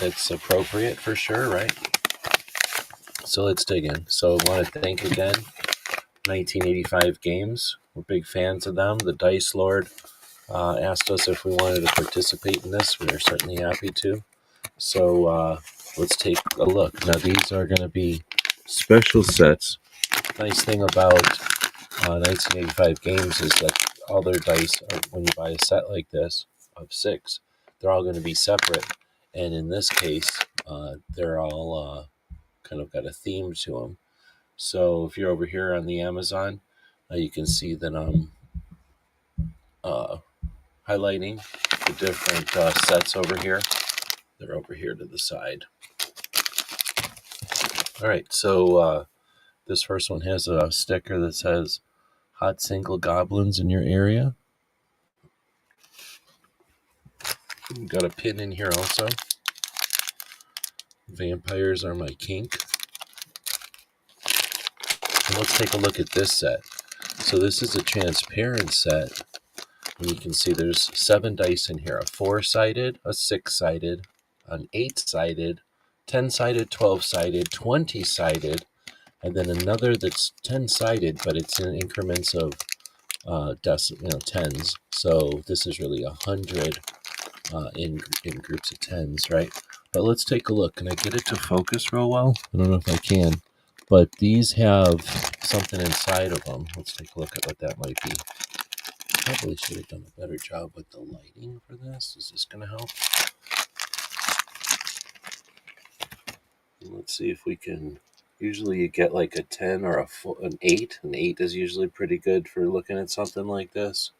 it's appropriate for sure, right? So let's dig in. So I want to thank again 1985 Games. We're big fans of them. The Dice Lord asked us if we wanted to participate in this. We are certainly happy to. So let's take a look. Now these are going to be special sets. Nice thing about 1985 Games is that all their dice, when you buy a set like this of 6, they're all going to be separate. And in this case, they're all kind of got a theme to them. So if you're over here on the Amazon, you can see that I'm highlighting the different sets over here. They're over here to the side. All right, so this first one has a sticker that says hot single goblins in your area. We've got a pin in here also. Vampires are my kink. And let's take a look at this set. So this is a transparent set. And you can see there's 7 dice in here. A 4-sided, a 6-sided, an 8-sided, 10-sided, 12-sided, 20-sided, and then another that's 10-sided, but it's in increments of tens. So this is really 100 in groups of 10s, right? But let's take a look. Can I get it to focus real well? I don't know if I can. But these have something inside of them. Let's take a look at what that might be. Probably should have done a better job with the lighting for this. Is this going to help? Let's see if we can. Usually you get like a 10 or an 8. An 8 is usually pretty good for looking at something like this.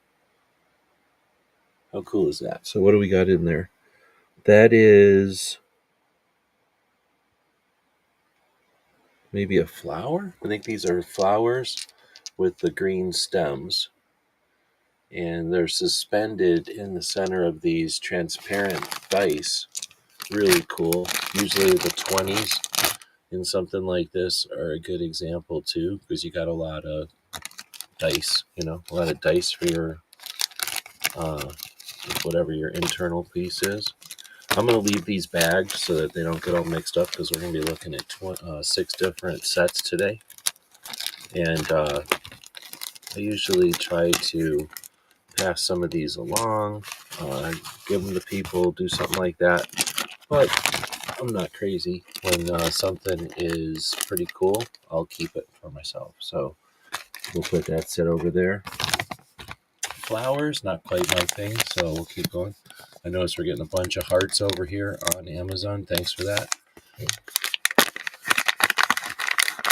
How cool is that? So what do we got in there? That is maybe a flower? I think these are flowers with the green stems. And they're suspended in the center of these transparent dice. Really cool. Usually the 20s in something like this are a good example too, because you got a lot of dice, a lot of dice for your whatever your internal piece is. I'm going to leave these bagged so that they don't get all mixed up, because we're going to be looking at 6 different sets today. And I usually try to pass some of these along, give them to people, do something like that. But I'm not crazy. When something is pretty cool, I'll keep it for myself. So we'll put that set over there. Flowers, not quite my thing, so we'll keep going. I notice we're getting a bunch of hearts over here on Amazon. Thanks for that.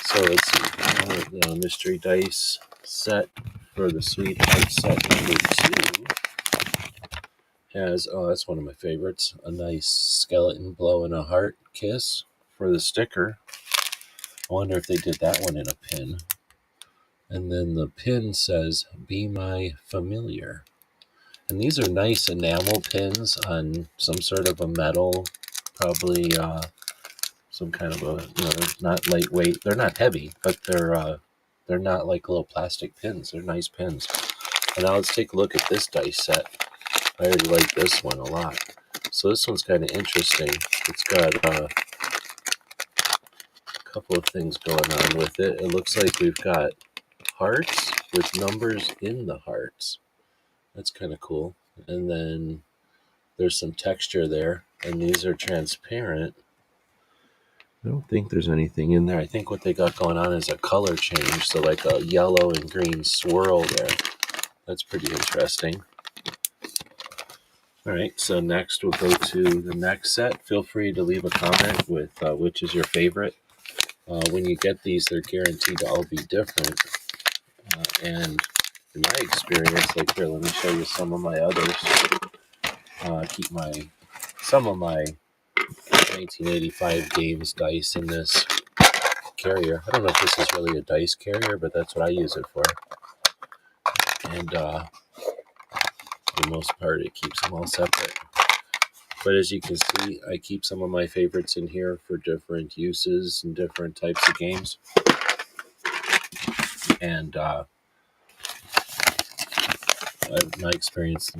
So let's see. The mystery dice set for the Sweetheart set number 2 has, that's one of my favorites, a nice skeleton blowing a heart kiss for the sticker. I wonder if they did that one in a pin. And then the pin says, "Be my familiar." And these are nice enamel pins on some sort of a metal, probably some kind of a, they're not lightweight. They're not heavy, but they're not like little plastic pins. They're nice pins. And now let's take a look at this dice set. I already like this one a lot. So this one's kind of interesting. It's got a couple of things going on with it. It looks like we've got hearts with numbers in the hearts. That's kind of cool. And then there's some texture there, and these are transparent. I don't think there's anything in there. I think what they got going on is a color change, so like a yellow and green swirl there. That's pretty interesting. All right, so next we'll go to the next set. Feel free to leave a comment with which is your favorite. When you get these, they're guaranteed to all be different. And in my experience, like here, let me show you some of my others. Keep some of my 1985 Games dice in this carrier. I don't know if this is really a dice carrier, but that's what I use it for. And for the most part, it keeps them all separate. But as you can see, I keep some of my favorites in here for different uses and different types of games. And my experience,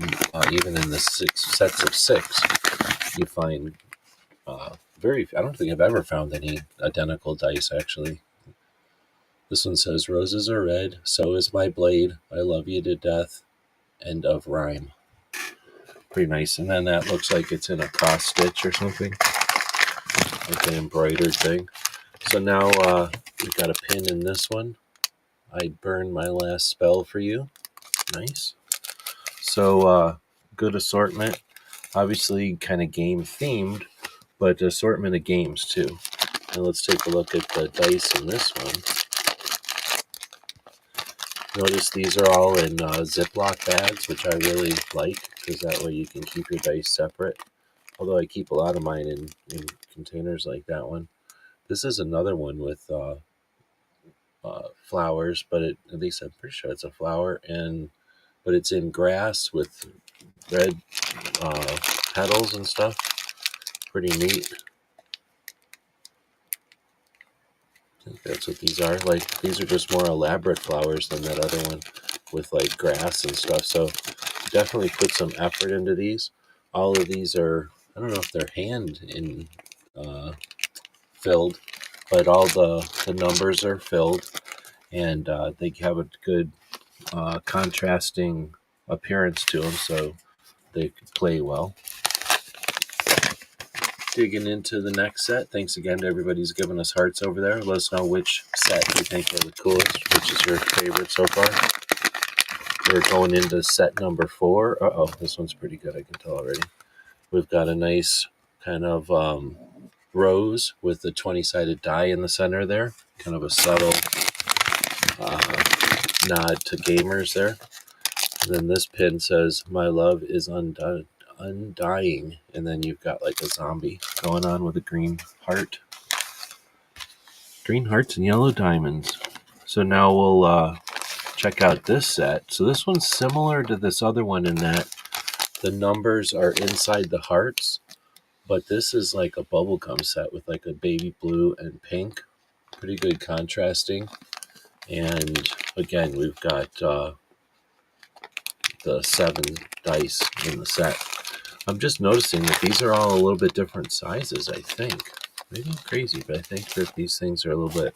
even in the 6 sets of 6, you find I don't think I've ever found any identical dice, actually. This one says, roses are red, so is my blade. I love you to death. End of rhyme. Pretty nice. And then that looks like it's in a cross stitch or something, like an embroidered thing. So now we've got a pin in this one. I burned my last spell for you. Nice. So good assortment. Obviously kind of game themed, but assortment of games too. Now let's take a look at the dice in this one. Notice these are all in Ziploc bags, which I really like, because that way you can keep your dice separate. Although I keep a lot of mine in containers like that one. This is another one with flowers, but at least I'm pretty sure it's a flower, but it's in grass with red petals and stuff. Pretty neat. I think that's what these are. Like, these are just more elaborate flowers than that other one with like grass and stuff. So definitely put some effort into these. All of these are, I don't know if they're hand in filled, but all the numbers are filled, and they have a good contrasting appearance to them, so they play well. Digging into the next set. Thanks again to everybody who's given us hearts over there. Let us know which set you think are the coolest, which is your favorite so far. We're going into set number 4. Uh-oh, this one's pretty good, I can tell already. We've got a nice kind of rose with the 20-sided die in the center there. Kind of a subtle nod to gamers there. And then this pin says, my love is undying. And then you've got like a zombie going on with a green heart. Green hearts and yellow diamonds. So now we'll check out this set. So this one's similar to this other one in that the numbers are inside the hearts, but this is like a bubblegum set with like a baby blue and pink. Pretty good contrasting. And again, we've got the 7 dice in the set. I'm just noticing that these are all a little bit different sizes, I think. Maybe I'm crazy, but I think that these things are a little bit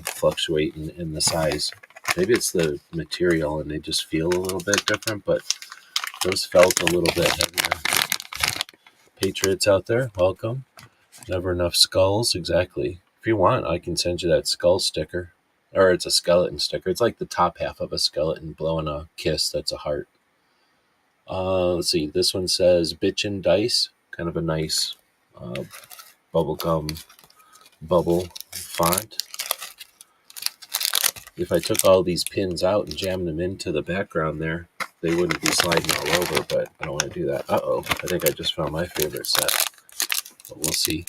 fluctuating in the size. Maybe it's the material and they just feel a little bit different, but those felt a little bit heavier. Patriots out there, welcome. Never enough skulls, exactly. If you want, I can send you that skull sticker. Or it's a skeleton sticker. It's like the top half of a skeleton blowing a kiss. That's a heart. Let's see. This one says Bitchin' Dice. Kind of a nice bubblegum bubble font. If I took all these pins out and jammed them into the background there, they wouldn't be sliding all over, but I don't want to do that. Uh-oh. I think I just found my favorite set. But we'll see.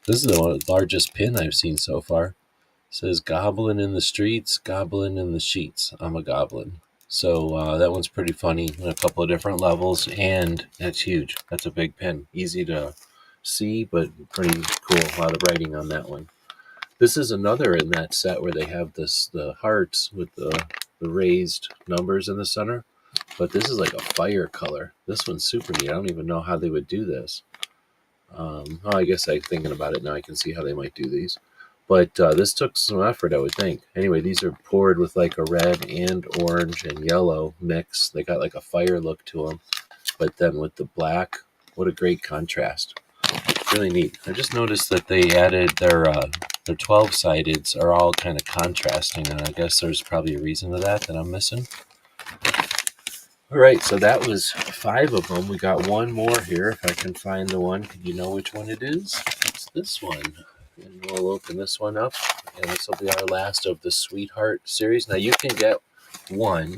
This is the largest pin I've seen so far. It says, goblin in the streets, goblin in the sheets. I'm a goblin. So that one's pretty funny in a couple of different levels, and that's huge. That's a big pin. Easy to see, but pretty cool. A lot of writing on that one. This is another in that set where they have the hearts with the raised numbers in the center, but this is like a fire color. This one's super neat. I don't even know how they would do this. I guess I'm thinking about it now. I can see how they might do these. But this took some effort, I would think. Anyway, these are poured with like a red and orange and yellow mix. They got like a fire look to them. But then with the black, what a great contrast. Really neat. I just noticed that they added their 12-sideds are all kind of contrasting, and I guess there's probably a reason to that I'm missing. All right, so that was 5 of them. We got one more here. If I can find the one, do you know which one it is? It's this one. And we'll open this one up, and this will be our last of the Sweetheart series. Now, you can get one,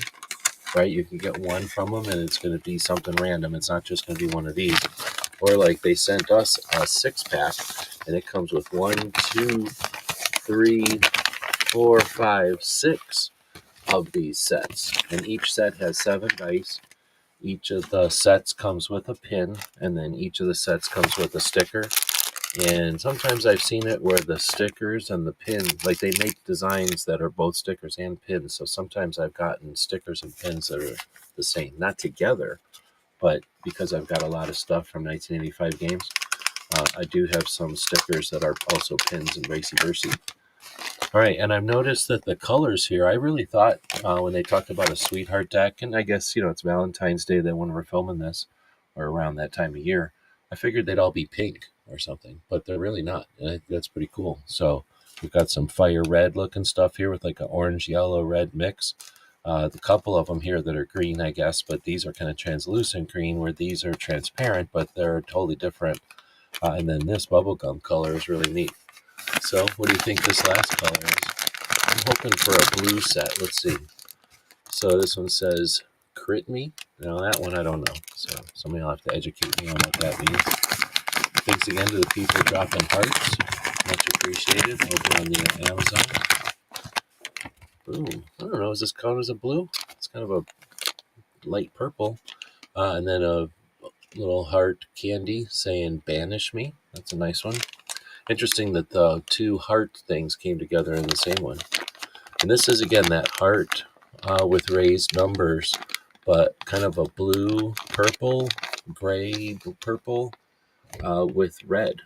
right? You can get one from them, and it's going to be something random. It's not just going to be one of these. Or like they sent us a 6-pack, and it comes with 1, 2, 3, 4, 5, 6 of these sets. And each set has 7 dice. Each of the sets comes with a pin, and then each of the sets comes with a sticker. And sometimes I've seen it where the stickers and the pin, like they make designs that are both stickers and pins. So sometimes I've gotten stickers and pins that are the same, not together, but because I've got a lot of stuff from 1985 games, I do have some stickers that are also pins and racy versy. All right, and I've noticed that the colors here, I really thought when they talked about a sweetheart deck, and I guess, it's Valentine's Day that when we're filming this, or around that time of year, I figured they'd all be pink or something, but they're really not. And I think that's pretty cool. So we've got some fire red looking stuff here with like an orange, yellow, red mix. The couple of them here that are green, I guess, but these are kind of translucent green, where these are transparent, but they're totally different. And then this bubblegum color is really neat. So what do you think this last color is? I'm hoping for a blue set. Let's see. So this one says Crit Me. Now that one I don't know. So somebody will have to educate me on what that means. Thanks again to the people dropping hearts. Much appreciated over on the Amazon. Boom. I don't know. Is this count as a blue? It's kind of a light purple. And then a little heart candy saying Banish Me. That's a nice one. Interesting that the two heart things came together in the same one. And this is, again, that heart with raised numbers, but kind of a blue, purple, gray, purple with red.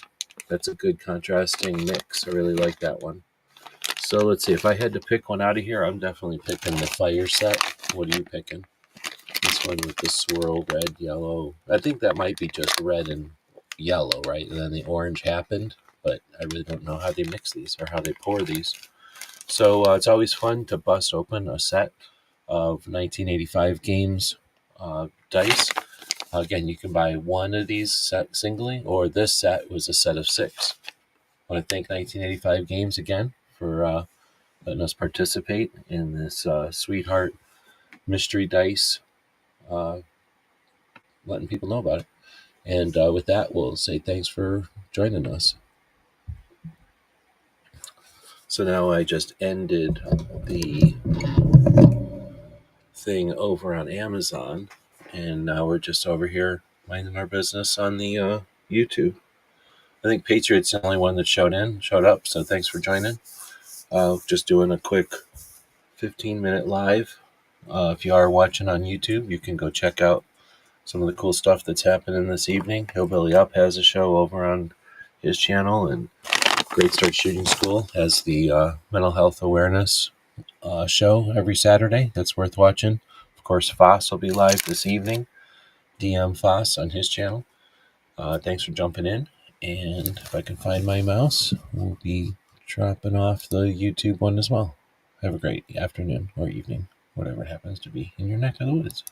That's a good contrasting mix. I really like that one. So let's see. If I had to pick one out of here, I'm definitely picking the fire set. What are you picking? This one with the swirl, red, yellow. I think that might be just red and yellow, right? And then the orange happened. But I really don't know how they mix these or how they pour these. So it's always fun to bust open a set of 1985 games dice. Again, you can buy one of these set singly, or this set was a set of 6. I want to thank 1985 Games again for letting us participate in this Sweetheart Mystery Dice, letting people know about it. And with that, we'll say thanks for joining us. So now I just ended the thing over on Amazon, and now we're just over here minding our business on the YouTube. I think Patriot's the only one that showed up, so thanks for joining. Just doing a quick 15-minute live. If you are watching on YouTube, you can go check out some of the cool stuff that's happening this evening. Hillbilly Up has a show over on his channel, and Great Start Shooting School has the mental health awareness show every Saturday. That's worth watching. Of course, Foss will be live this evening. DM Foss on his channel. Thanks for jumping in. And if I can find my mouse, we'll be dropping off the YouTube one as well. Have a great afternoon or evening, whatever it happens to be in your neck of the woods.